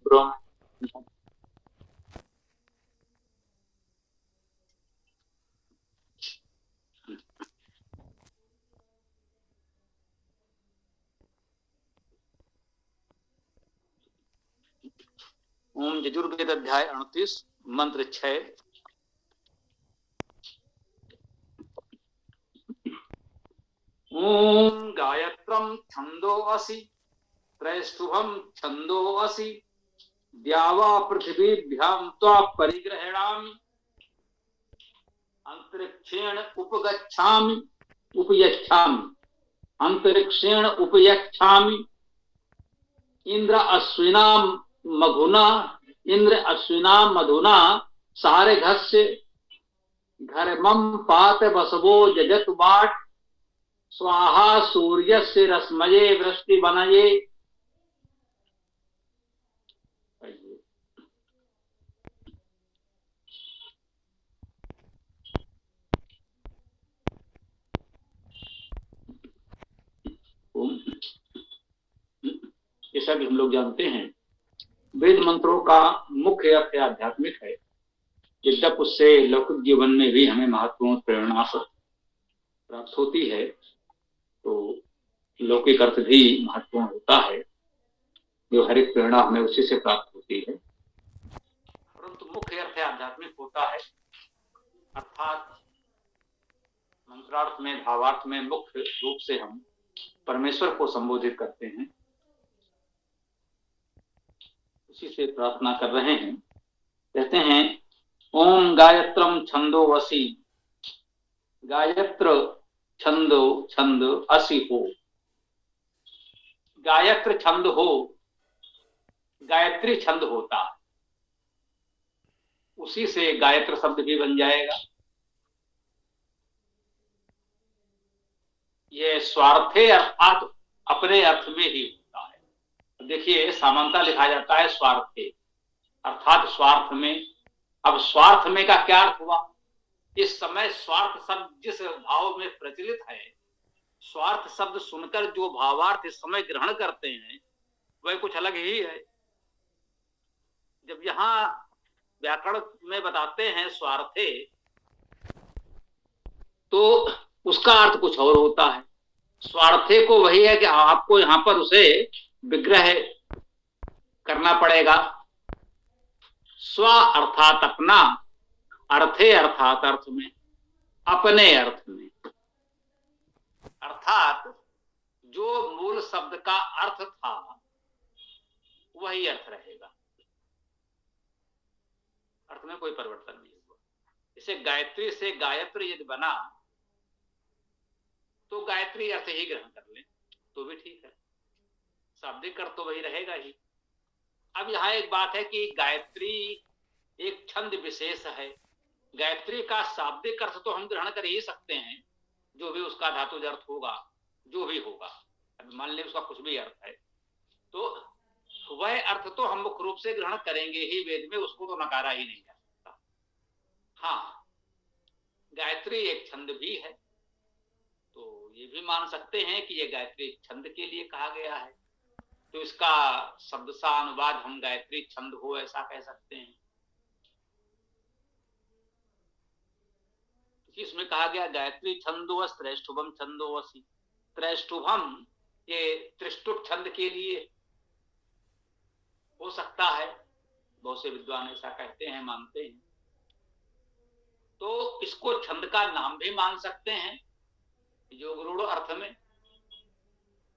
ब्रह्म। ओम यजुर्वेद अध्याय 38 मंत्र 6। ओम गायत्रम छंदोऽसि त्रैष्ठुभम छंदोऽसि द्यावा पृथिवीभ्यां त्वा परिग्रहेणामि अंतरिक्षेण उपगच्छामि उपयच्छामि अंतरिक्षेण उपयच्छामि इंद्र अश्विनां मधुना इंद्र अश्विनां मधुना सारेघस्य घरमं पात बसवो जजत बाट स्वाहा सूर्यस्य रश्मये वृष्टि बनये। जैसा कि हम लोग जानते हैं वेद मंत्रों का मुख्य अर्थ आध्यात्मिक है, जब उससे लौकिक जीवन में भी हमें महत्वपूर्ण प्रेरणा प्राप्त होती है तो लौकिक अर्थ भी महत्वपूर्ण होता है, जो हर एक प्रेरणा हमें उसी से प्राप्त होती है। परंतु मुख्य अर्थ आध्यात्मिक होता है, अर्थात मंत्रार्थ में भावार्थ में मुख्य रूप से हम परमेश्वर को संबोधित करते हैं, उसी से प्रार्थना कर रहे हैं। कहते हैं ओम गायत्रम छंदोऽसि, गायत्र छंदो छंद असी हो, गायत्र छंद हो, गायत्री छंद होता, उसी से गायत्र शब्द भी बन जाएगा। ये स्वार्थे अर्थात अपने अर्थ में ही होता है। देखिए समानता लिखा जाता है स्वार्थे अर्थात स्वार्थ में। अब स्वार्थ में का क्या अर्थ हुआ? इस समय स्वार्थ शब्द जिस भाव में प्रचलित है, स्वार्थ शब्द सुनकर जो भावार्थ इस समय ग्रहण करते हैं वह कुछ अलग ही है। जब यहां व्याकरण में बताते हैं स्वार्थे तो उसका अर्थ कुछ और होता है। स्वार्थे को वही है कि आपको यहां पर उसे विग्रह करना पड़ेगा। स्व अर्थात अपना, अर्थे अर्थात अर्थ में, अपने अर्थ में, अर्थात जो मूल शब्द का अर्थ था वही अर्थ रहेगा, अर्थ में कोई परिवर्तन नहीं हुआ। इसे गायत्री से गायत्र यदि बना तो गायत्री अर्थ ही ग्रहण कर ले तो भी ठीक है, शाब्दिक अर्थ तो वही रहेगा ही। अब यहाँ एक बात है कि गायत्री एक छंद विशेष है, गायत्री का शाब्दिक अर्थ तो हम ग्रहण कर ही सकते हैं, जो भी उसका धातुज अर्थ होगा, जो भी होगा। अब मान लें उसका कुछ भी अर्थ है तो वह अर्थ तो हम मुख्य रूप से ग्रहण करेंगे ही वेद में, उसको तो नकारा ही नहीं जा सकता। हाँ, गायत्री एक छंद भी है तो ये भी मान सकते हैं कि ये गायत्री छंद के लिए कहा गया है, तो इसका शब्द सा अनुवाद हम गायत्री छंद हो ऐसा कह सकते हैं। इसमें कहा गया गायत्री छंदोवस त्रैष्ठुभम छंदोवसी। त्रैष्ठुभम ये त्रिष्टुप छंद के लिए हो सकता है, बहुत से विद्वान ऐसा कहते हैं, मानते हैं। तो इसको छंद का नाम भी मान सकते हैं योगरूढ़ अर्थ में,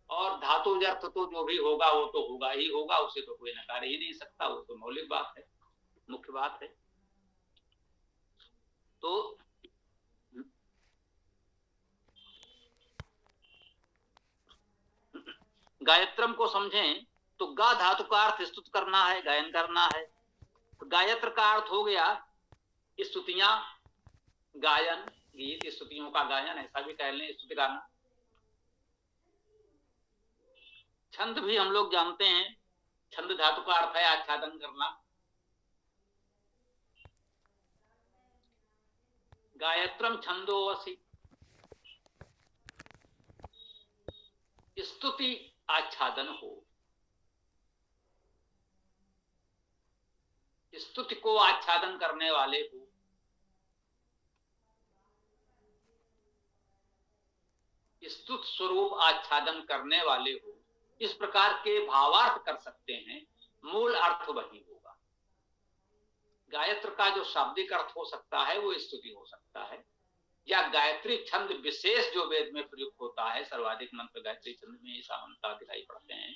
और धातुज अर्थ तो जो भी होगा वो तो होगा ही होगा, उसे तो कोई नकार ही नहीं सकता, वो तो मौलिक बात है, मुख्य बात है। तो गायत्रम को समझें तो गा धातु का अर्थ स्तुत करना है, गायन करना है। तो गायत्र का अर्थ हो गया स्तुतियां, गायन, गीत, स्तुतियों का गायन ऐसा भी कह लें, स्तुति गाना। छंद भी हम लोग जानते हैं, छंद धातु का अर्थ है आच्छादन करना। गायत्रम छंदोवसी, स्तुति आच्छादन हो। स्तुति को आच्छादन करने वाले हो, स्तुत स्वरूप आच्छादन करने वाले हो, इस प्रकार के भावार्थ कर सकते हैं। मूल अर्थ वही होगा। गायत्र का जो शाब्दिक अर्थ हो सकता है वो स्तुति हो सकता है, या गायत्री छंद विशेष जो वेद में प्रयुक्त होता है, सर्वाधिक मंत्र गायत्री छंद में ही सामान्यतः दिखाई पड़ते हैं।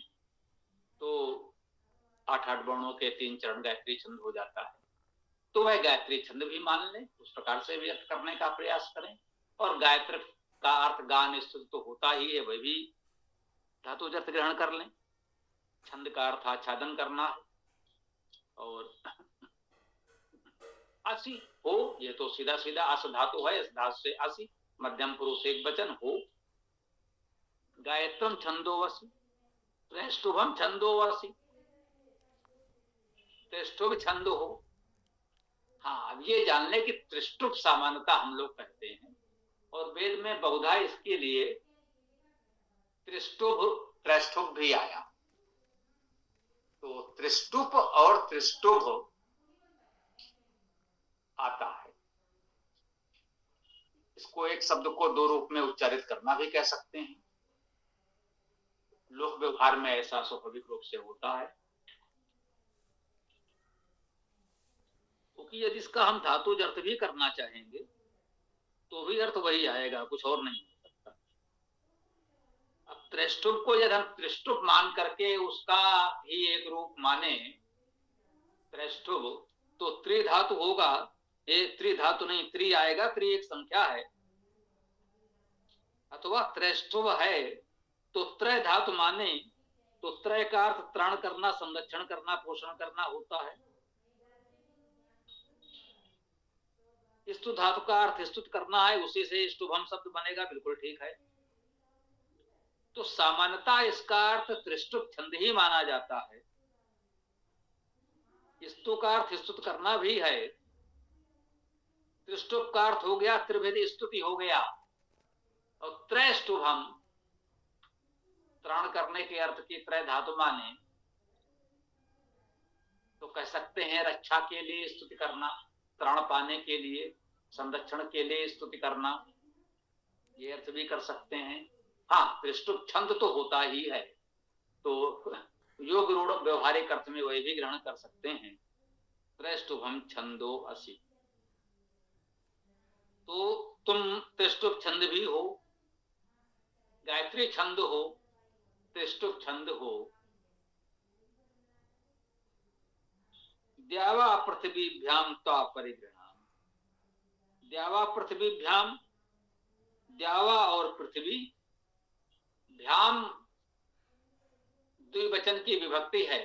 तो 8 वर्णों के 3 चरण गायत्री छंद हो जाता है, तो वह गायत्री छंद भी मान लें, उस प्रकार से व्यक्त करने का प्रयास करें। और गायत्र का अर्थ गान स्तुति तो होता ही है, वह भी धातु अर्थ ग्रहण कर लें। छंद का अर्थ आच्छादन करना है, और असी हो, ये तो सीधा सीधा अस धातु है, इस धातु से असी, मध्यम पुरुष एक वचन हो। गायत्रम छंदोवसी, त्रिष्टुभम छंदोवसी, त्रिष्टुभ छंद हो। हाँ, अब ये जान ले कि त्रिष्टुभ सामान्यता हम लोग कहते हैं, और वेद में बहुधा इसके लिए त्रिष्टुभ त्रिष्टुभ भी आया। तो त्रिष्टुप और त्रिष्टुभ आता है। इसको एक शब्द को 2 रूप में उच्चारित करना भी कह सकते हैं। लोक व्यवहार में ऐसा स्वाभाविक रूप से होता है, क्योंकि यदि इसका हम धातु अर्थ भी करना चाहेंगे तो भी अर्थ वही आएगा, कुछ और नहीं हो सकता। अब त्रिष्टुप को यदि हम त्रिष्टुप मान करके उसका ही एक रूप माने त्रिष्टुप, तो त्रिधातु होगा। ये त्रिधातु नहीं, त्रि आएगा, त्रि एक संख्या है। अथवा त्रिष्टुप है तो त्रय धातु माने, तो त्रय का अर्थ त्राण करना, संरक्षण करना, पोषण करना होता है। स्तुत धातु का अर्थ स्तुत करना है, उसी से स्तुभम शब्द बनेगा, बिल्कुल ठीक है। तो सामान्यतः इसका अर्थ त्रिष्टुप छंद ही माना जाता है। स्तु का अर्थ स्तुत करना भी है, त्रिष्टुप का अर्थ हो गया त्रिभेद स्तुति हो गया, और त्रैष्टुभम त्राण करने के अर्थ की त्रय धातु माने तो कह सकते हैं रक्षा के लिए स्तुति करना, त्राण पाने के लिए, संरक्षण के लिए स्तुति करना, ये अर्थ भी कर सकते हैं। हाँ, त्रिष्टुप छंद तो होता ही है, तो योग रूढ़ व्यवहारिक अर्थ में वही भी ग्रहण कर सकते हैं। त्रिष्टुभम छंदो असि, तो तुम त्रिष्टुप छंद भी हो, गायत्री छंद हो, त्रिष्टुप छंद हो। द्यावा पृथ्वीभ्याम त्वा परिगृणाम, द्यावा पृथ्वीभ्याम, द्यावा और पृथ्वी, भ्याम द्विवचन की विभक्ति है,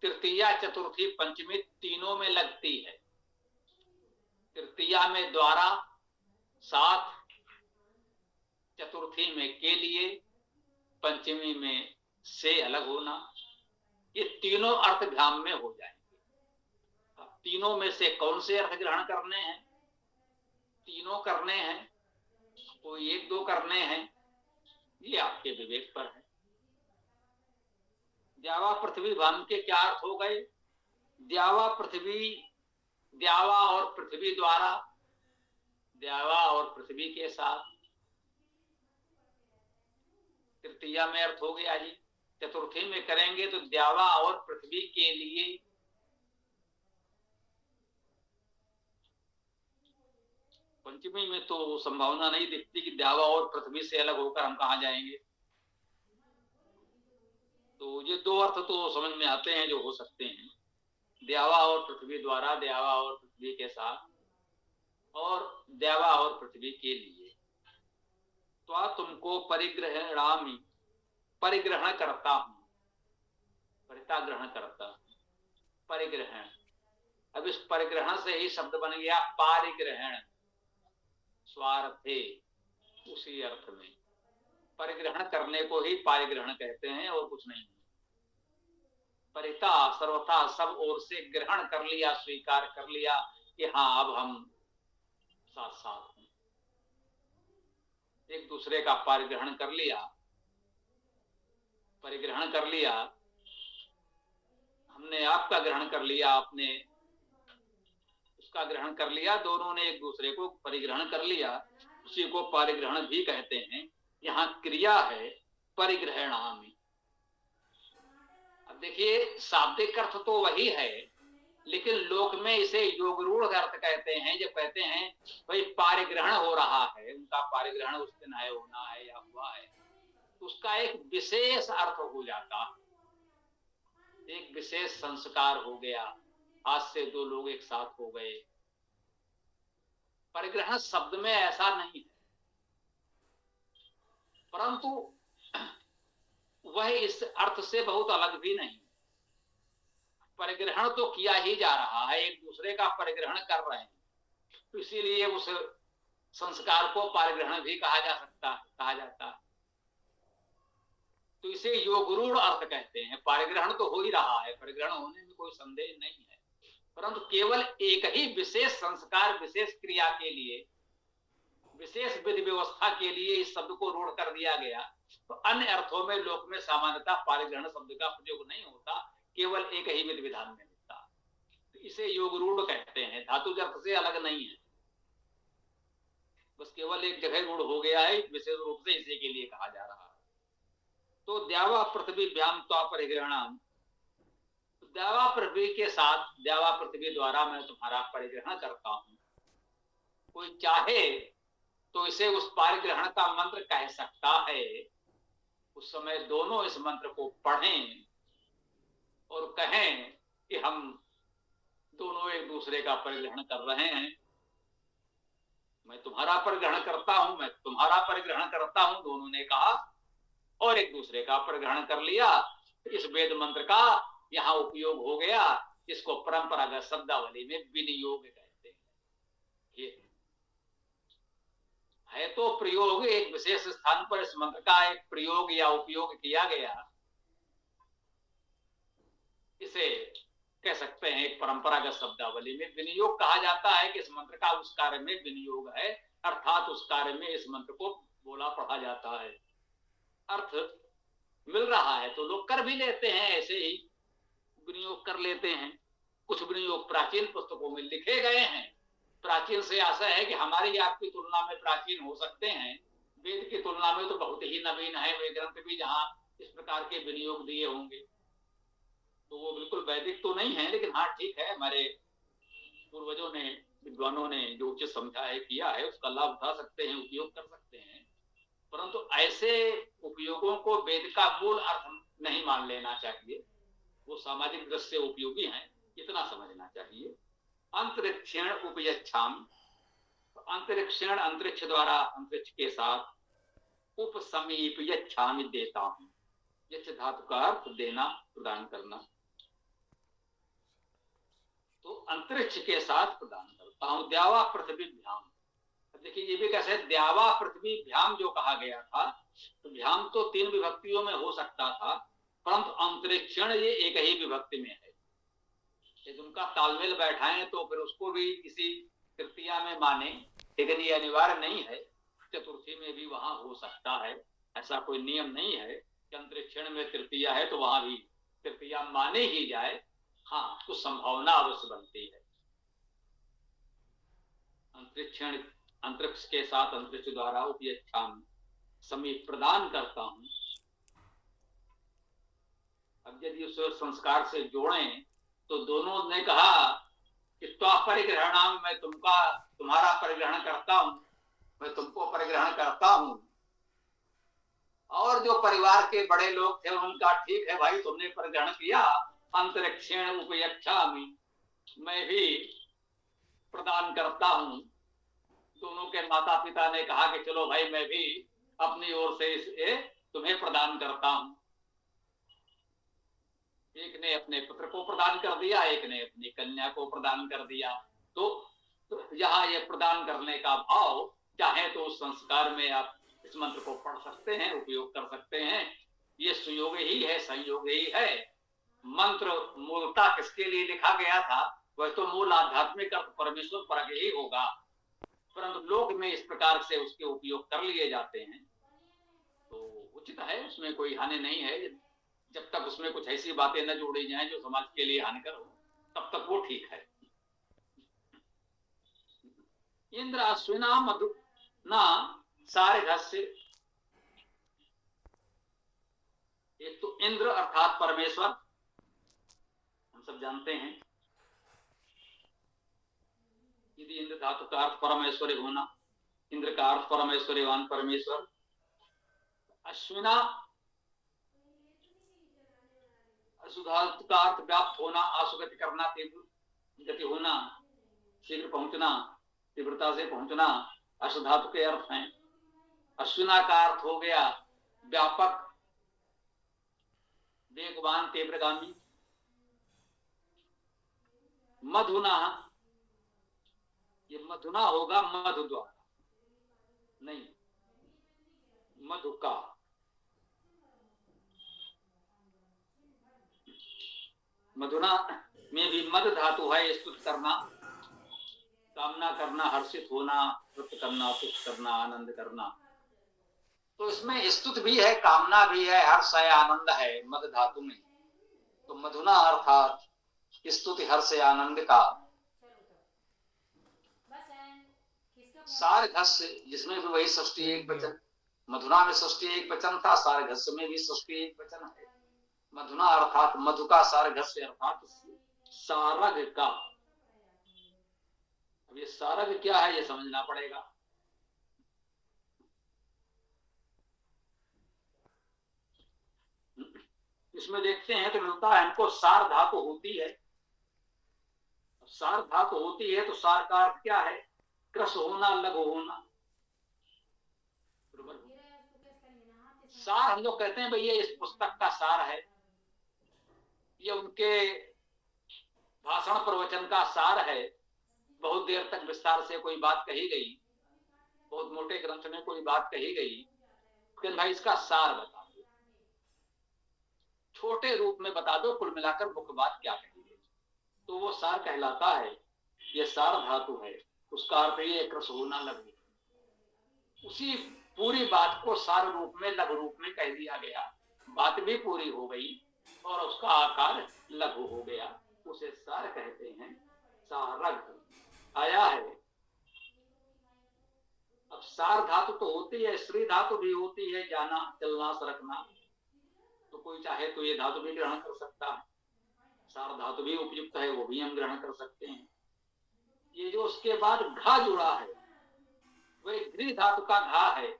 तृतीया चतुर्थी पंचमी तीनों में लगती है। तृतीया में द्वारा, साथ, चतुर्थी में के लिए, पंचमी में से अलग होना, ये तीनों अर्थ भ्याम में हो जाएंगे। अब तीनों में से कौन से अर्थ ग्रहण करने हैं? तीनों करने हैं, कोई 1-2 करने हैं, ये आपके विवेक पर है। द्यावा पृथ्वी भ्याम के क्या अर्थ हो गए? द्यावा पृथ्वी, द्यावा और पृथ्वी द्वारा, द्यावा और पृथ्वी के साथ, तृतीया में अर्थ हो गया जी। चतुर्थी में करेंगे तो द्यावा और पृथ्वी के लिए, पंचमी में तो संभावना नहीं दिखती कि द्यावा और पृथ्वी से अलग होकर हम कहां जाएंगे। तो ये 2 अर्थ तो समझ में आते हैं जो हो सकते हैं, द्यावा और पृथ्वी द्वारा, द्यावा और पृथ्वी के साथ, और द्यावा और पृथ्वी के लिए। तो तुमको परिग्रहणामि, परिग्रहण करता हूं, परिता ग्रहण करता हूं, परिग्रहण। अब इस परिग्रहण से ही शब्द बन गया पारिग्रहण, स्वार्थे, उसी अर्थ में परिग्रहण करने को ही पारिग्रहण कहते हैं, और कुछ नहीं। परिता सर्वथा सब ओर से ग्रहण कर लिया, स्वीकार कर लिया कि हाँ अब हम साथ साथ हैं, एक दूसरे का पारिग्रहण कर लिया, परिग्रहण कर लिया। तुमने आपका ग्रहण कर लिया, आपने उसका ग्रहण कर लिया, दोनों ने एक दूसरे को परिग्रहण कर लिया, उसी को परिग्रहण भी कहते हैं। यहाँ क्रिया है परिग्रहणामि। अब देखिए शाब्दिक अर्थ तो वही है, लेकिन लोक में इसे योगरूढ़ अर्थ कहते हैं। जब कहते हैं भाई पारिग्रहण हो रहा है, उनका पारिग्रहण उस दिन है, होना है या हुआ है, तो उसका एक विशेष अर्थ हो जाता है, एक विशेष संस्कार हो गया, आज से दो लोग एक साथ हो गए। परिग्रहण शब्द में ऐसा नहीं है, परंतु वह इस अर्थ से बहुत अलग भी नहीं। परिग्रहण तो किया ही जा रहा है, एक दूसरे का परिग्रहण कर रहे हैं, तो इसीलिए उस संस्कार को परिग्रहण भी कहा जाता है। तो इसे योगरूढ़ अर्थ कहते हैं। परिग्रहण तो हो ही रहा है, परिग्रहण होने में कोई संदेह नहीं है, परंतु केवल एक ही विशेष संस्कार, विशेष क्रिया के लिए, विशेष विधि व्यवस्था के लिए इस शब्द को रूढ़ कर दिया गया। तो अन्य अर्थों में लोक में सामान्यतः परिग्रहण शब्द का प्रयोग नहीं होता, केवल एक ही विधि विधान में होता। तो इसे योगरूढ़ कहते हैं, धातु अर्थ से अलग नहीं है, बस केवल एक जगह रूढ़ हो गया है, विशेष रूप से इसी के लिए कहा जा रहा है। तो द्यावा पृथ्वीभ्याम त्वा परिग्रहणम, द्यावा पृथ्वी के साथ, द्यावा पृथ्वी द्वारा मैं तुम्हारा परिग्रहण करता हूं। कोई चाहे तो इसे उस परिग्रहण का मंत्र कह सकता है। उस समय दोनों इस मंत्र को पढ़ें और कहें कि हम दोनों एक दूसरे का परिग्रहण कर रहे हैं। मैं तुम्हारा परिग्रहण करता हूं, मैं तुम्हारा परिग्रहण करता हूं, दोनों ने कहा और एक दूसरे का परिग्रहण कर लिया। इस वेद मंत्र का यहां उपयोग हो गया, इसको परंपरागत शब्दावली में विनियोग कहते हैं। ये है तो प्रयोग, एक विशेष स्थान पर इस मंत्र का एक प्रयोग या उपयोग किया गया, इसे कह सकते हैं एक परंपरागत शब्दावली में विनियोग कहा जाता है कि इस मंत्र का उस कार्य में विनियोग है, अर्थात उस कार्य में इस मंत्र को बोला पढ़ा जाता है। अर्थ मिल रहा है तो लोग कर भी लेते हैं, ऐसे ही विनियोग कर लेते हैं। कुछ विनियोग प्राचीन पुस्तकों में लिखे गए हैं, प्राचीन से आशा है कि हमारी आपकी तुलना में प्राचीन हो सकते हैं, वेद की तुलना में तो बहुत ही नवीन है वे ग्रंथ भी, जहां इस प्रकार के विनियोग दिए होंगे। तो वो बिल्कुल वैदिक तो नहीं है, लेकिन हाँ ठीक है, हमारे पूर्वजों ने, विद्वानों ने जो उचित समझा है, किया है, उसका लाभ उठा सकते हैं, उपयोग कर सकते हैं। परंतु ऐसे उपयोगों को वेद का मूल अर्थ नहीं मान लेना चाहिए, वो सामाजिक दृष्टि से उपयोगी हैं, इतना समझना चाहिए। अंतरिक्षेण उपयच्छामि, अंतरिक्षेण अंतरिक्ष द्वारा, अंतरिक्ष के साथ, उपसमीपयच्छामि देता हूं। यच्छ धातु का अर्थ देना, प्रदान करना, तो अंतरिक्ष के साथ प्रदान करता हूं। द्यावा पृथ्वीभ्याम, देखिए ये भी कैसे, द्यावा पृथ्वीभ्याम जो कहा गया था, तो भ्याम तो तीन विभक्तियों में हो सकता था, परंतु अंतरिक्षण ये एक ही विभक्ति में है। यदि उनका तालमेल बैठाएं तो फिर उसको भी किसी तृतीया में माने, लेकिन ये अनिवार्य नहीं है, चतुर्थी में भी वहां हो सकता है, ऐसा कोई नियम नहीं है कि अंतरिक्षण में तृतीया है तो वहां भी तृतीया माने ही जाए। हाँ, कुछ संभावना अवश्य बनती है। अंतरिक्षण, अंतरिक्ष के साथ, अंतरिक्ष द्वारा उपयच्छामि, समीप प्रदान करता हूं। अब यदि उस संस्कार से जोड़ें तो दोनों ने कहा कि त्वा परिग्रहणाम, मैं तुम्हारा परिग्रहण करता हूं, मैं तुमको परिग्रहण करता हूं। और जो परिवार के बड़े लोग थे उनका, ठीक है भाई तुमने परिग्रहण किया, अंतरिक्षेण उपयच्छामि, मैं भी प्रदान करता हूं। दोनों के माता पिता ने कहा कि चलो भाई मैं भी अपनी ओर से इसे तुम्हें प्रदान करता हूं। एक ने अपने पुत्र को प्रदान कर दिया, एक ने अपनी कन्या को प्रदान कर दिया। तो यहाँ ये प्रदान करने का भाव, चाहे तो उस संस्कार में आप इस मंत्र को पढ़ सकते हैं, उपयोग कर सकते हैं। ये सुयोग ही है, संयोग ही है। मंत्र मूलता किसके लिए लिखा गया था, वह तो मूल आध्यात्मिक अर्थ परमेश्वर पर ही होगा, परंतु लोक में इस प्रकार से उसके उपयोग कर लिए जाते हैं तो उचित है, उसमें कोई हानि नहीं है। जब तक उसमें कुछ ऐसी बातें न जोड़ी जाएं जो समाज के लिए हानिकर हो, तब तक वो ठीक है। इंद्र अश्विना मधु ना सारे घर से, एक तो इंद्र अर्थात परमेश्वर, हम सब जानते हैं। यदि इंद्र धातु का अर्थ परमेश्वरी होना, इंद्र का अर्थ परमेश्वरीवान परमेश्वर। अश्विना असुधातु का अर्थ व्याप्त होना, आसुगति करना, तीव्र गति होना, शीघ्र पहुंचना, तीव्रता से पहुंचना, अशुधातु के अर्थ हैं। अश्विना का अर्थ हो गया व्यापक, वेगवान, तीव्रगामी। मधुना, ये मधुना होगा मधु द्वारा, नहीं मधु का। मधुना में भी मद धातु है, स्तुत करना, कामना करना, हर्षित होना, तृप्त करना, तुष्ट करना, आनंद करना। तो इसमें स्तुत भी है, कामना भी है, हर्ष है, आनंद है मद धातु में। तो मधुना अर्थात स्तुति, हर्ष, आनंद का सार घस, जिसमें भी वही षष्ठी एक वचन, मधुना में षष्ठी एक वचन था, सार घस में भी षष्ठी एक वचन है। मधुना अर्थात मधु का, सार घस अर्थात सारग का। अब ये सारग क्या है ये समझना पड़ेगा। इसमें देखते हैं तो मिलता है हमको सार धातु होती है। सार धातु होती है तो सार का अर्थ क्या है? क्रस होना, लघु होना। सार हम लोग कहते हैं भाई ये इस पुस्तक का सार है, ये उनके भाषण प्रवचन का सार है। बहुत देर तक विस्तार से कोई बात कही गई, बहुत मोटे ग्रंथ में कोई बात कही गई, लेकिन भाई इसका सार बता दो, छोटे रूप में बता दो, कुल मिलाकर मुख्य बात क्या कही गई, तो वो सार कहलाता है। ये सार धातु है, उसका अर्थ ये क्रस होना, लघु। उसी पूरी बात को सार रूप में, लघु रूप में कह दिया गया, बात भी पूरी हो गई और उसका आकार लघु हो गया, उसे सार कहते हैं। सारग आया है। अब सार धातु तो होती है, श्री धातु भी होती है, जाना, चलना, सरकना, तो कोई चाहे तो ये धातु भी ग्रहण कर सकता है। सार धातु भी उपयुक्त है, वो भी हम ग्रहण कर सकते हैं। ये जो उसके बाद घा जुड़ा है, वह घृ धातु का घा है।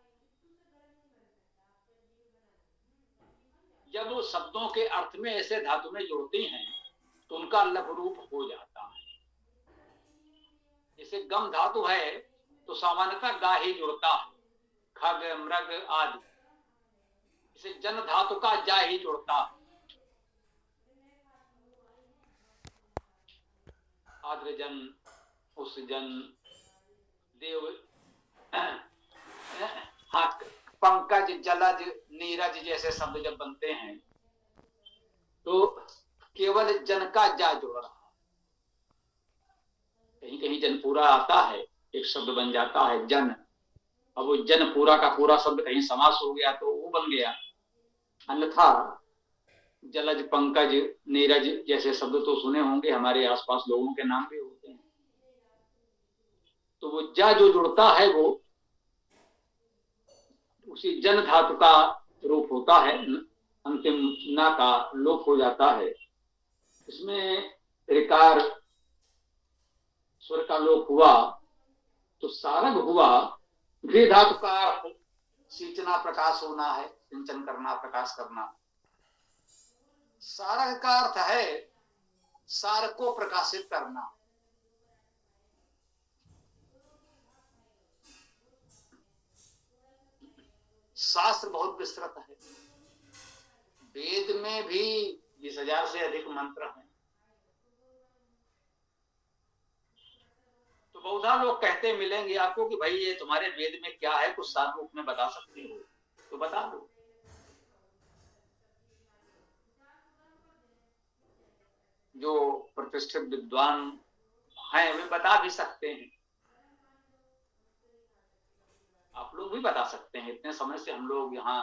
जब वो शब्दों के अर्थ में ऐसे धातु में जुड़ती हैं तो उनका लघु रूप हो जाता है। जैसे गम धातु है तो सामान्यतः गा ही जुड़ता है, खग, मृग आदि। इसे जन धातु का जा ही जुड़ता है। आद्रजन, उसजन, देव, हाँ, पंकज, जलज, नीरज जैसे शब्द जब बनते हैं तो केवल जन का जा जुड़ रहा, कहीं कहीं जन पूरा आता है, एक शब्द बन जाता है जन। अब वो जन पूरा का पूरा शब्द कहीं समास हो गया तो वो बन गया, अन्यथा जलज, पंकज, नीरज जैसे शब्द तो सुने होंगे, हमारे आसपास लोगों के नाम भी होते हैं। तो वो जा जो जुड़ता है वो उसी जन धातु का रूप होता है, अंतिम ना का लोप हो जाता है। इसमें ऋकार स्वर का लोप हुआ तो सारग हुआ। घृ धातु का अर्थ सींचना, प्रकाश होना है, सिंचन करना, प्रकाश करना। सारग का अर्थ है सार को प्रकाशित करना। शास्त्र बहुत विस्तृत है, वेद में भी 20,000 से अधिक मंत्र हैं। तो बहुधा लोग कहते मिलेंगे आपको कि भाई ये तुम्हारे वेद में क्या है, कुछ सार रूप में बता सकते हो, तो बता दो। जो प्रतिष्ठित विद्वान हैं वे बता भी सकते हैं, आप लोग भी बता सकते हैं। इतने समय से हम लोग यहाँ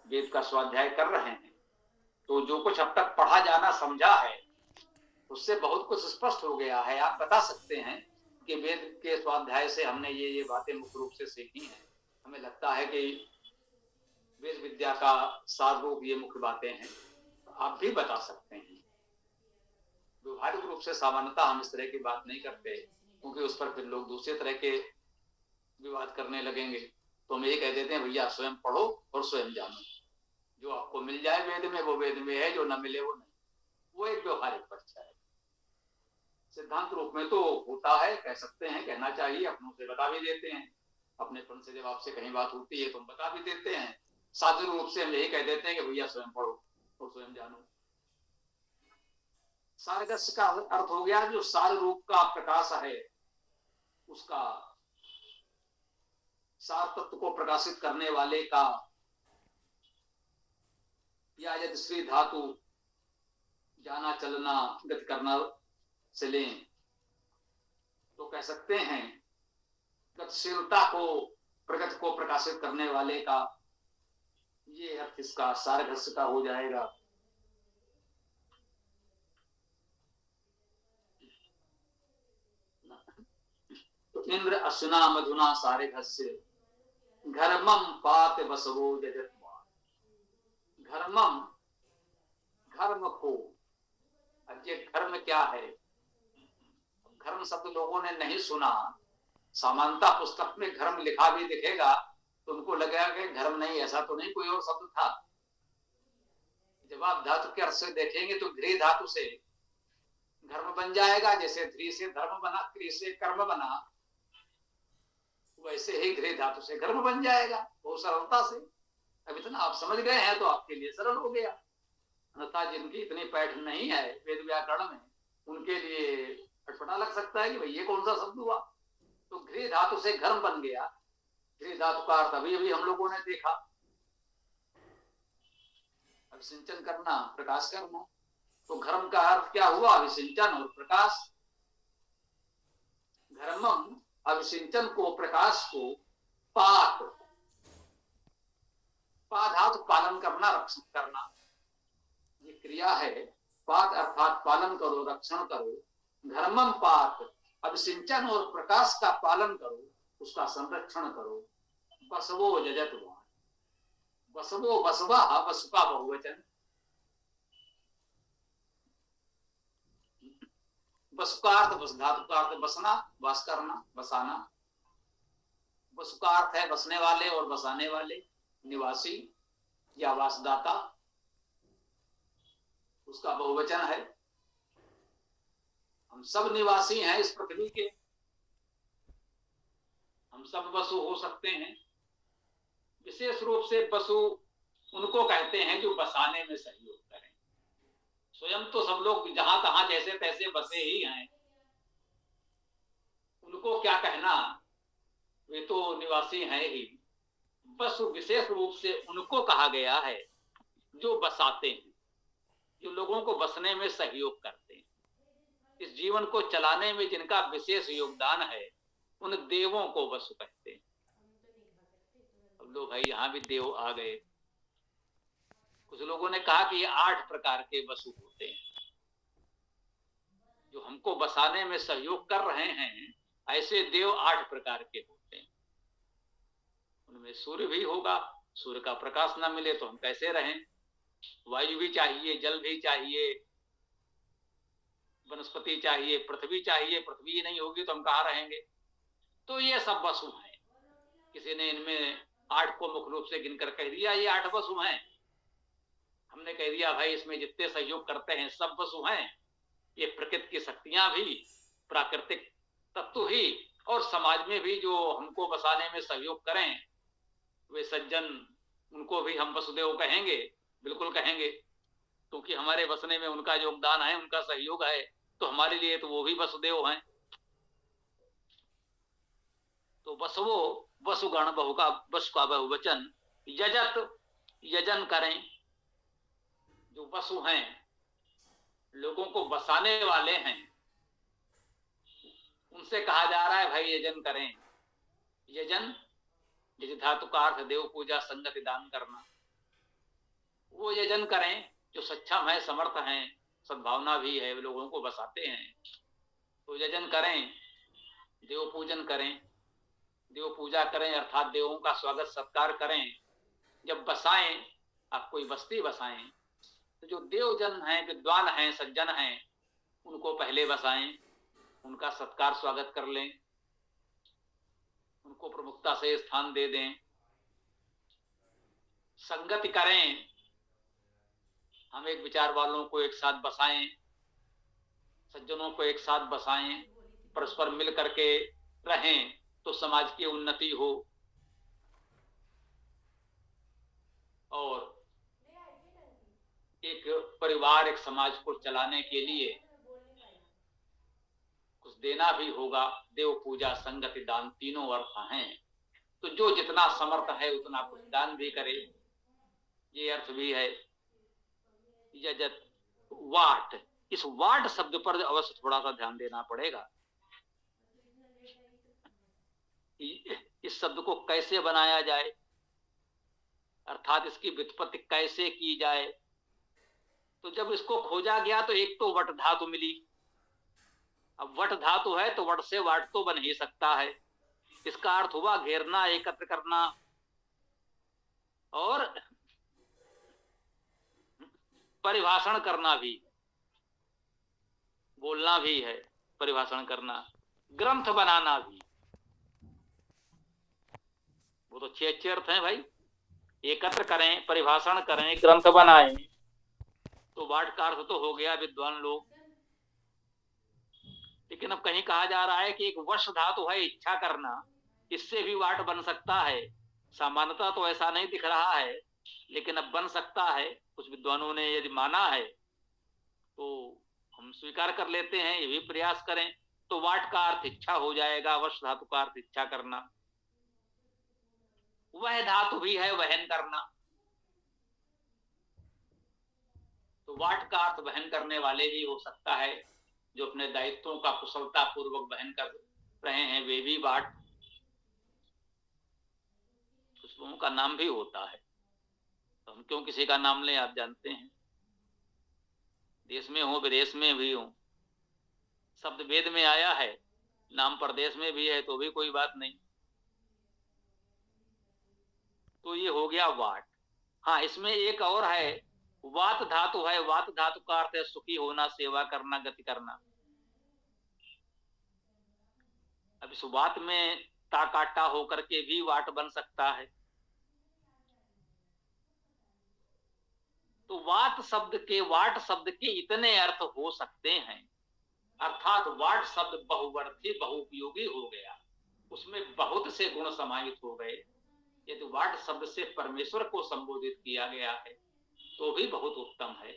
वेद का स्वाध्याय कर रहे हैं, तो जो कुछ अब तक पढ़ा जाना समझा है उससे बहुत कुछ स्पष्ट हो गया है। आप बता सकते हैं कि वेद के स्वाध्याय से हमने ये बातें मुख्य रूप से सीखी हैं। हमें लगता है कि वेद विद्या का सार रूप ये मुख्य बातें हैं। आप भी बता सकते हैं। व्यवहारिक रूप से सामान्यतः हम इस तरह की बात नहीं करते, क्योंकि उस पर फिर लोग दूसरे तरह के विवाद करने लगेंगे। तो हम यही कह देते हैं, भैया स्वयं पढ़ो और स्वयं जानो। जो आपको मिल जाए वेद में वो वेद में है, जो न मिले वो नहीं। वो एक व्यवहारिक पक्ष है। सिद्धांत रूप में तो होता है, कह सकते हैं, कहना चाहिए, अपनों से बता भी देते हैं। अपनेपन से जब आपसे कहीं बात होती है तो हम बता भी देते हैं। साधु रूप से हम यही कह देते हैं कि भैया स्वयं पढ़ो और स्वयं जानो। सारगस्य का अर्थ हो गया जो सार रूप का प्रकाश है, उसका सार तत्व को प्रकाशित करने वाले का, या यदि श्री धातु जाना चलना गति करना से लें तो कह सकते हैं गतिशीलता को, प्रगति को प्रकाशित करने वाले का, ये अर्थ इसका सारघस्य का हो जाएगा। तो इंद्र अश्विना मधुना सारे घस्य घर्मम पात बसवो जजत्वा। घर्मम, घर्म को, अब ये घर्म क्या है? घर्म शब्द लोगों ने नहीं सुना। सामान्यतः पुस्तक में घर्म लिखा भी दिखेगा तो उनको लगेगा कि घर्म नहीं, ऐसा तो नहीं कोई और शब्द था। जब आप धातु के अर्थ से देखेंगे तो घृ धातु से धर्म बन जाएगा, जैसे ध्री से धर्म बना, क्री से कर्म बना, वैसे ही घृ धातु से कर्म बन जाएगा बहुत सरलता से। अब इतना आप समझ गए हैं तो आपके लिए सरल हो गया। अन्यथा जिनकी इतनी पैठ नहीं है वेद व्याकरण में, उनके लिए अटपटा लग सकता है कि भाई ये कौन सा शब्द हुआ। तो घृ धातु से घर्म बन गया। घृ धातु का अर्थ अभी अभी हम लोगों ने देखा, अभिसिंचन करना, प्रकाश करना। तो घर्म का अर्थ क्या हुआ? अभिसिंचन और प्रकाश। घर्मम, अभिसिंचन को, प्रकाश को, पात, पाधातु पालन करना, रक्षण करना, ये क्रिया है। पात अर्थात पालन करो, रक्षण करो। घर्मम पात, अभिसिंचन और प्रकाश का पालन करो, उसका संरक्षण करो। बसवो जजत, बसवो, बसवा, वसु का बहुवचन। बसु का अर्थ, बस धातु का अर्थ बसना, वास करना, बसाना। बसु का अर्थ है बसने वाले और बसाने वाले, निवासी या वासदाता, उसका बहुवचन है। हम सब निवासी हैं इस पृथ्वी के, हम सब बसु हो सकते हैं। विशेष रूप से बसु उनको कहते हैं जो बसाने में सहयोग करें। स्वयं तो सब लोग जहां तहां जैसे तैसे बसे ही हैं, उनको क्या कहना, वे तो निवासी हैं ही। बसु विशेष रूप से उनको कहा गया है जो बसाते हैं, जो लोगों को बसने में सहयोग करते हैं। इस जीवन को चलाने में जिनका विशेष योगदान है, उन देवों को वसु कहते हैं। अब लो भाई यहां भी देव आ गए। कुछ लोगों ने कहा कि ये 8 प्रकार के वसु होते हैं जो हमको बसाने में सहयोग कर रहे हैं। ऐसे देव 8 प्रकार के होते हैं। उनमें सूर्य भी होगा, सूर्य का प्रकाश ना मिले तो हम कैसे रहें। वायु भी चाहिए, जल भी चाहिए, वनस्पति चाहिए, पृथ्वी चाहिए। पृथ्वी नहीं होगी तो हम कहाँ रहेंगे। तो ये सब वसु हैं। किसी ने इनमें 8 को मुख्य रूप से गिनकर कह दिया ये 8 वसु हैं। हमने कह दिया भाई इसमें जितने सहयोग करते हैं सब वसु हैं। ये प्रकृति की शक्तियां भी, प्राकृतिक तत्व ही, और समाज में भी जो हमको बसाने में सहयोग करें वे सज्जन, उनको भी हम वसुदेव कहेंगे। बिल्कुल कहेंगे, क्योंकि हमारे बसने में उनका योगदान है, उनका सहयोग है, तो हमारे लिए तो वो भी वसुदेव हैं। तो बसवो, वसुगण, बहु का, वसु का बहुवचन। यजत, यजन करें। जो वसु हैं, लोगों को बसाने वाले हैं, उनसे कहा जा रहा है भाई यजन करें। यजन, जिस धातु का अर्थ देव पूजा, संगति दान करना, वो यजन करें। जो सक्षम है, समर्थ हैं, सद्भावना भी है, लोगों को बसाते हैं। तो यजन करें, देव पूजन करें, देव पूजा करें, अर्थात देवों का स्वागत सत्कार करें। जब बसाएं, आप कोई बस्ती बसाएं तो जो देवजन हैं, विद्वान हैं, सज्जन हैं, उनको पहले बसाएं, उनका सत्कार स्वागत कर लें, उनको प्रमुखता से स्थान दे दें। संगति करें, हम एक विचार वालों को एक साथ बसाएं, सज्जनों को एक साथ बसाएं, परस्पर मिल करके रहें तो समाज की उन्नति हो। और एक परिवार, एक समाज को चलाने के लिए कुछ देना भी होगा। देव पूजा, संगति, दान, तीनों अर्थ हैं। तो जो जितना समर्थ है उतना कुछ दान भी करे, ये अर्थ भी है। यजत वाट, इस वाट शब्द पर अवश्य थोड़ा सा ध्यान देना पड़ेगा। इस शब्द को कैसे बनाया जाए, अर्थात इसकी व्युत्पत्ति कैसे की जाए। तो जब इसको खोजा गया तो एक तो वट धातु मिली। अब वट धातु है तो वट से वाट तो बन ही सकता है। इसका अर्थ हुआ घेरना, एकत्र करना और परिभाषण करना भी, बोलना भी है, परिभाषण करना, ग्रंथ बनाना भी। वो तो छह छह अर्थ हैं भाई। एकत्र करें, परिभाषण करें, ग्रंथ बनाएं, तो वाट का अर्थ तो हो गया विद्वान लोग। लेकिन अब कहीं कहा जा रहा है कि एक वश धातु है, इच्छा करना, इससे भी वाट बन सकता है। सामान्यता तो ऐसा नहीं दिख रहा है, लेकिन अब बन सकता है। कुछ विद्वानों ने यदि माना है तो हम स्वीकार कर लेते हैं, ये भी प्रयास करें तो वाट का अर्थ इच्छा हो जाएगा, वश धातु का अर्थ इच्छा करना। वह धातु भी है वहन करना, तो वाट का अर्थ वहन करने वाले ही हो सकता है। जो अपने दायित्वों का कुशलता पूर्वक वहन कर रहे हैं वे भी वाट। कुछ लोगों का नाम भी होता है, तो हम क्यों किसी का नाम लें, आप जानते हैं। देश में हो, विदेश में भी हो, शब्द वेद में आया है, नाम प्रदेश में भी है तो भी कोई बात नहीं। तो ये हो गया वाट। हाँ, इसमें एक और है, वात धातु है। वात धातु का अर्थ है सुखी होना, सेवा करना, गति करना। अब इस वात में ता काटा होकर के भी वाट बन सकता है। तो वाट शब्द के इतने अर्थ हो सकते हैं, अर्थात वाट शब्द बहुवर्थी, बहुउपयोगी हो गया, उसमें बहुत से गुण समाहित हो गए। यदि वाट शब्द से परमेश्वर को संबोधित किया गया है तो भी बहुत उत्तम है।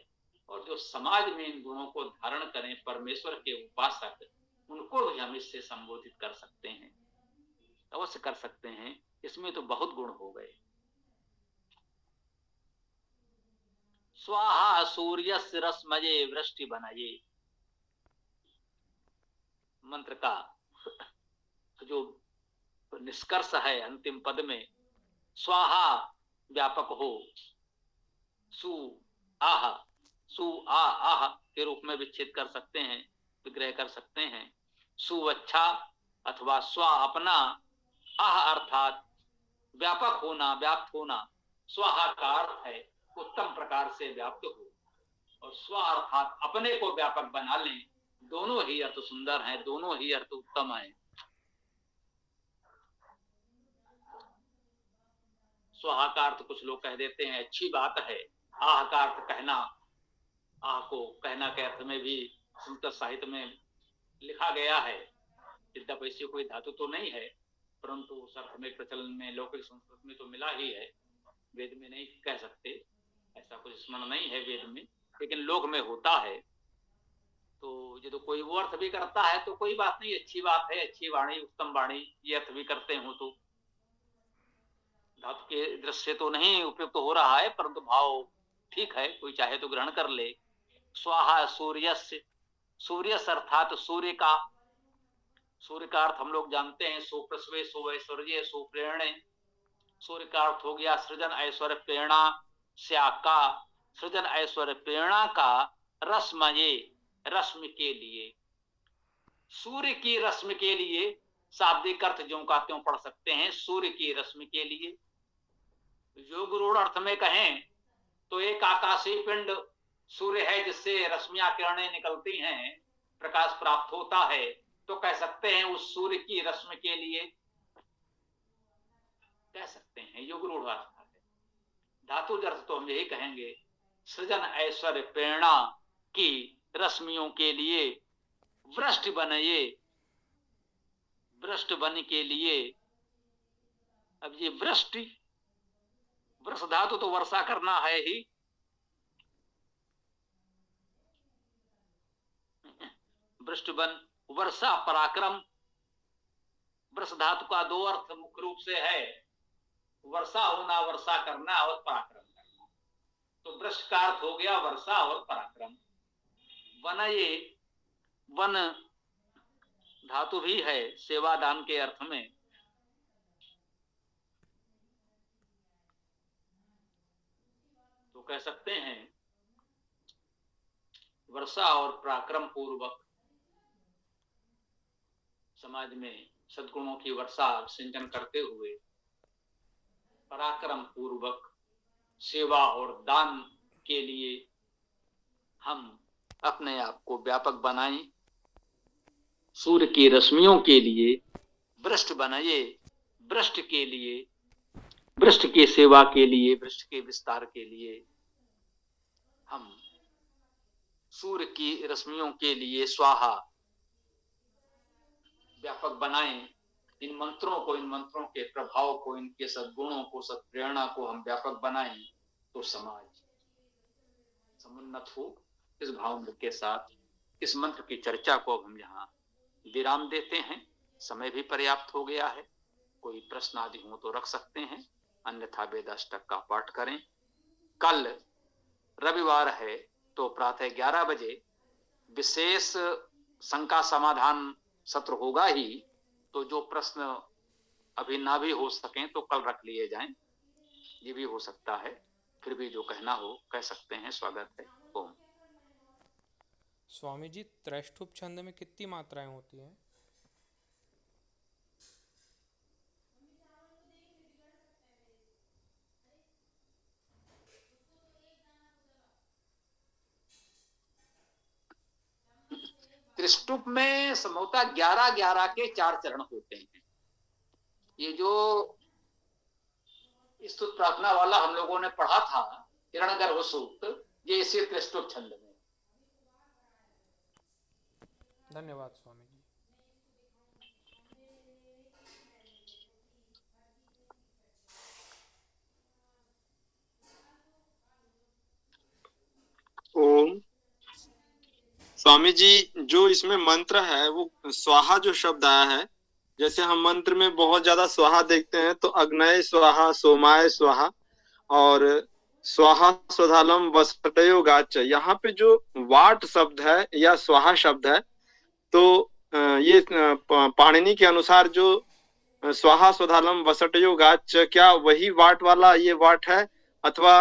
और जो समाज में इन गुणों को धारण करें, परमेश्वर के उपासक, उनको भी हम इससे संबोधित कर सकते हैं, अवश्य कर सकते हैं। इसमें तो बहुत गुण हो गए। स्वाहा सूर्यस्य रश्मये वृष्टि बनाये, मंत्र का जो निष्कर्ष है अंतिम पद में, स्वाहा व्यापक हो, सु आह, सु आ आह के रूप में विच्छेद कर सकते हैं, विग्रह कर सकते हैं। सु अच्छा अथवा स्वा अपना, आह अर्थात व्यापक होना, व्याप्त होना। स्वाहा का अर्थ है उत्तम प्रकार से व्याप्त हो, और स्व अर्थात अपने को व्यापक बना लें। दोनों ही अर्थ सुंदर हैं, दोनों ही अर्थ उत्तम हैं। स्वाहा का अर्थ कुछ लोग कह देते हैं अच्छी बात है, आह का अर्थ कहना, आह को कहना के अर्थ में भी संस्कृत साहित्य में लिखा गया है। यद्यपि ऐसी कोई धातु तो नहीं है, परंतु उस अर्थ में प्रचलन में लौकिक संस्कृत में तो मिला ही है। वेद में नहीं कह सकते, ऐसा कुछ स्मरण नहीं है वेद में, लेकिन लोक में होता है। तो ये तो कोई वो अर्थ भी करता है तो कोई बात नहीं, अच्छी बात है, अच्छी वाणी, उत्तम वाणी, ये अर्थ भी करते हो तो धातु के दृष्टि से तो नहीं उपयुक्त तो हो रहा है, परंतु भाव ठीक है, कोई चाहे तो ग्रहण कर ले। स्वाहा सूर्यस्य, सूर्य अर्थात सूर्य का, सूर्य का अर्थ हम लोग जानते हैं सुप्रसवे, सुवैश्वर्य, सुप्रेरणे। सूर्य का अर्थ हो गया सृजन, ऐश्वर्य, प्रेरणा, स्याका, सृजन ऐश्वर्य प्रेरणा का रश्मये, रश्मि के लिए, सूर्य की रश्मि के लिए, शाब्दिक अर्थ ज्यों का त्यों पढ़ सकते हैं, सूर्य की रश्मि के लिए। योगरूढ़ अर्थ में कहें तो एक आकाशीय पिंड सूर्य है जिससे रश्मियां किरणें निकलती हैं, प्रकाश प्राप्त होता है, तो कह सकते हैं उस सूर्य की रश्मि के लिए, कह सकते हैं, योगरूढ़ अर्थ है। धातु अर्थ तो हम यही कहेंगे, सृजन ऐश्वर्य प्रेरणा की रश्मियों के लिए, वृष्टि बनये, वृष्टि बन के लिए। अब ये वृष्टि, वृष धातु तो वर्षा करना है ही, वृष्टि बन, वर्षा पराक्रम। वृष धातु का दो अर्थ मुख्य रूप से है, वर्षा होना, वर्षा करना और पराक्रम करना। तो वृष का अर्थ हो गया वर्षा और पराक्रम। बनये, वन धातु भी है सेवादान के अर्थ में, तो कह सकते हैं वर्षा और पराक्रम पूर्वक समाज में सद्गुणों की वर्षा सिंचन करते हुए, पराक्रम पूर्वक सेवा और दान के लिए हम अपने आप को व्यापक बनाएं। सूर्य की रश्मियों के लिए वृष्टि बनाइए, वृष्टि के लिए, वृष्टि की सेवा के लिए, वृष्टि के विस्तार के लिए हम सूर्य की रश्मियों के लिए स्वाहा व्यापक बनाएं। इन मंत्रों को, इन मंत्रों के प्रभाव को, इनके सद्गुणों को, सत्प्रेरणा को हम व्यापक बनाएं तो समाज समुन्नत हो। इस भाव के साथ इस मंत्र की चर्चा को अब हम यहाँ विराम देते हैं। समय भी पर्याप्त हो गया है। कोई प्रश्न आदि हो तो रख सकते हैं, अन्यथा वेदाष्टक का पाठ करें। कल रविवार है तो प्रातः 11 बजे विशेष शंका समाधान सत्र होगा ही, तो जो प्रश्न अभी ना भी हो सकें तो कल रख लिए जाएं, ये भी हो सकता है। फिर भी जो कहना हो कह सकते हैं। स्वागत है। ओम। स्वामी जी, त्रैष्ठुप छंद में कितनी मात्राएं होती हैं? त्रिष्टुप में संभवतः 11-11 के 4 चरण होते हैं। ये जो स्तुत प्रार्थना वाला हम लोगों ने पढ़ा था, हिरण्यगर्भ सूक्त, ये इसी त्रिष्टुप छंद में। धन्यवाद स्वामी जी। ओम। स्वामी जी, जो इसमें मंत्र है वो स्वाहा जो शब्द आया है, जैसे हम मंत्र में बहुत ज्यादा स्वाहा देखते हैं, तो अग्नय स्वाहा, सोमाय स्वाहा और स्वाहा स्वधालम वसटयो गाच, यहाँ पे जो वाट शब्द है या स्वाहा शब्द है, तो ये पाणिनि के अनुसार जो स्वाहा स्वधालम वसटयो गाच, क्या वही वाट वाला ये वाट है अथवा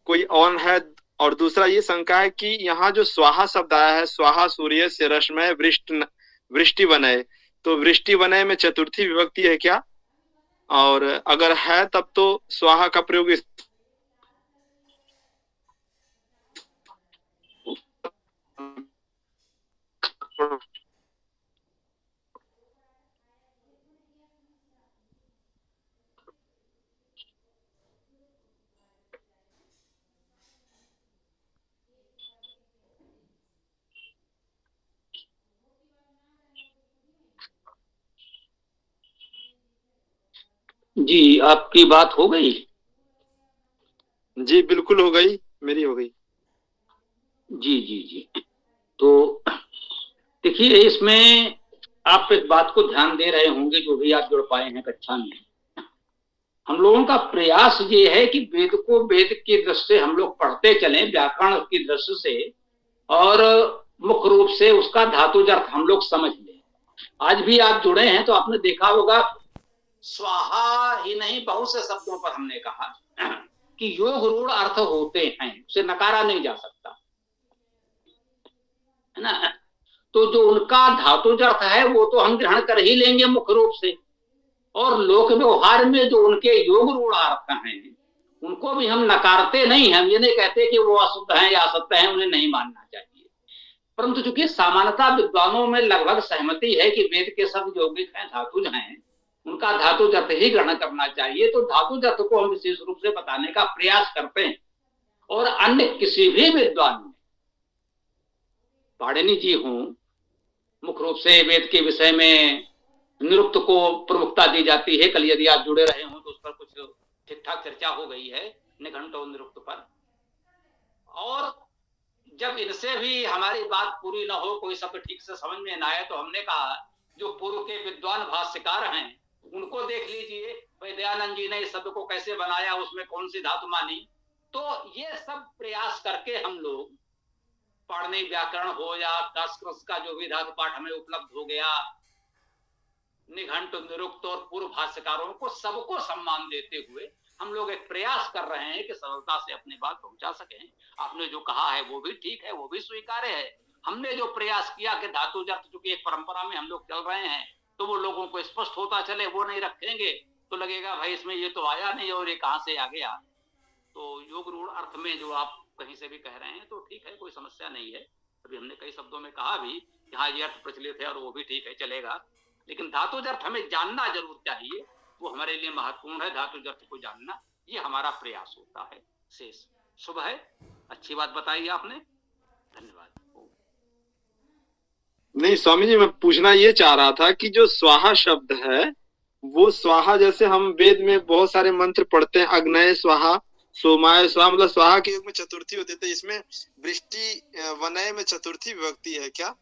कोई और है? और दूसरा ये शंका है कि यहाँ जो स्वाहा शब्द आया है, स्वाहा सूर्य से रश्मय वृष्टि बनय, तो वृष्टि बनय में चतुर्थी विभक्ति है क्या? और अगर है तब तो स्वाहा का प्रयोग जी, आपकी बात हो गई? जी बिल्कुल हो गई, मेरी हो गई। जी जी जी। तो देखिए, इसमें आप इस बात को ध्यान दे रहे होंगे, जो भी आप जुड़ पाए हैं कक्षा में। हम लोगों का प्रयास ये है कि वेद को वेद की दृष्टि से हम लोग पढ़ते चलें, व्याकरण की दृष्टि से, और मुख्य रूप से उसका धातुज अर्थ हम लोग समझ लें। आज भी आप जुड़े हैं तो आपने देखा होगा, स्वाहा ही नहीं बहुत से शब्दों पर हमने कहा कि योग रूढ़ अर्थ होते हैं, उसे नकारा नहीं जा सकता, है ना। तो जो उनका धातुज अर्थ है वो तो हम ग्रहण कर ही लेंगे मुख्य रूप से, और लोक व्यवहार में जो उनके योग रूढ़ अर्थ हैं उनको भी हम नकारते नहीं हैं। हम ये नहीं कहते कि वो अशुद्ध हैं या असत्य हैं, उन्हें नहीं मानना चाहिए। परंतु चूंकि सामान्यता विद्वानों में लगभग सहमति है कि वेद के शब्द यौगिक हैं, धातुज हैं, उनका धातुज अर्थ ही ग्रहण करना चाहिए, तो धातुज अर्थ को हम विशेष रूप से बताने का प्रयास करते हैं। और अन्य किसी भी विद्वान में, पाणिनि जी हों, मुख्य रूप से वेद के विषय में निरुक्त को प्रमुखता दी जाती है। कल यदि आप जुड़े रहे हों तो उस पर कुछ ठीक ठाक चर्चा हो गई है, निघंट और निरुक्त पर। और जब इनसे भी हमारी बात पूरी ना हो, कोई शब्द ठीक से समझ में ना आए, तो हमने कहा जो पूर्व के विद्वान भाष्यकार हैं उनको देख लीजिए, दयानंद जी ने इस शब्द को कैसे बनाया, उसमें कौन सी धातु मानी। तो ये सब प्रयास करके हम लोग पढ़ने व्याकरण हो या संस्कृत का जो भी धातु पाठ हमें उपलब्ध हो गया, निघंट निरुक्त और पूर्व भाष्यकारों को सबको सम्मान देते हुए हम लोग एक प्रयास कर रहे हैं कि सरलता से अपनी बात पहुंचा सकें। आपने जो कहा है वो भी ठीक है, वो भी स्वीकार्य है। हमने जो प्रयास किया कि धातु जर्थ, चूंकि एक परंपरा में हम लोग चल रहे हैं तो वो लोगों को स्पष्ट होता चले, वो नहीं रखेंगे तो लगेगा भाई इसमें ये तो आया नहीं और ये कहां से आ गया। तो योग रूढ़ अर्थ में जो आप कहीं से भी कह रहे हैं तो ठीक है, कोई समस्या नहीं है। अभी हमने कई शब्दों में कहा भी कि हाँ ये अर्थ प्रचलित है और वो भी ठीक है, चलेगा। लेकिन धातुज अर्थ हमें जानना जरूर चाहिए, वो हमारे लिए महत्वपूर्ण है। धातुज अर्थ को जानना ये हमारा प्रयास होता है। शेष शुभ है, अच्छी बात बताई आपने, धन्यवाद। नहीं स्वामी जी, मैं पूछना ये चाह रहा था कि जो स्वाहा शब्द है, वो स्वाहा जैसे हम वेद में बहुत सारे मंत्र पढ़ते हैं, अग्नय स्वाहा, सोमाय स्वाहा, मतलब स्वाहा के योग में चतुर्थी होती है, तो इसमें वृष्टि वनय में चतुर्थी विभक्ति है क्या?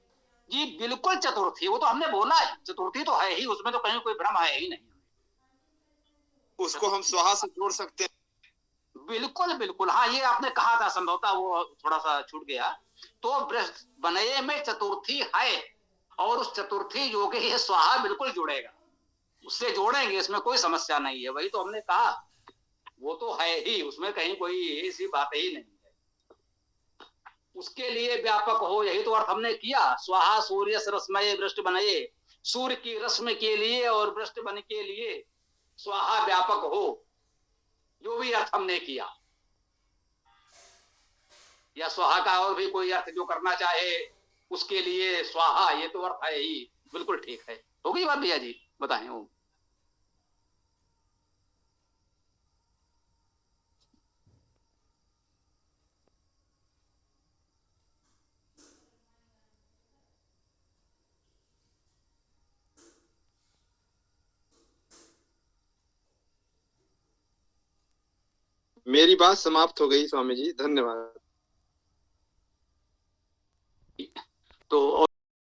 जी बिल्कुल चतुर्थी, वो तो हमने बोला है, चतुर्थी तो है ही, उसमें तो कहीं कोई भ्रम है ही नहीं। उसको हम स्वाहा से जोड़ सकते हैं? बिल्कुल बिल्कुल, हाँ ये आपने कहा था, संभवतः वो थोड़ा सा छूट गया। तो वनय में चतुर्थी है और उस चतुर्थी योग ये स्वाहा बिल्कुल जुड़ेगा, उससे जोड़ेंगे, इसमें कोई समस्या नहीं है। वही तो हमने कहा, वो तो है ही, उसमें कहीं कोई ऐसी बात ही नहीं है। उसके लिए व्यापक हो, यही तो अर्थ हमने किया। स्वाहा सूर्य रश्मय वृष्टि बनये, सूर्य की रश्मि के लिए और वृष्टि बन के लिए स्वाहा व्यापक हो, जो भी अर्थ हमने किया। या स्वाहा का और भी कोई अर्थ जो करना चाहे उसके लिए स्वाहा, ये तो अर्थ है ही, बिल्कुल ठीक है। हो गई बात भैया जी, बताएं। वो मेरी बात समाप्त हो गई स्वामी जी, धन्यवाद। तो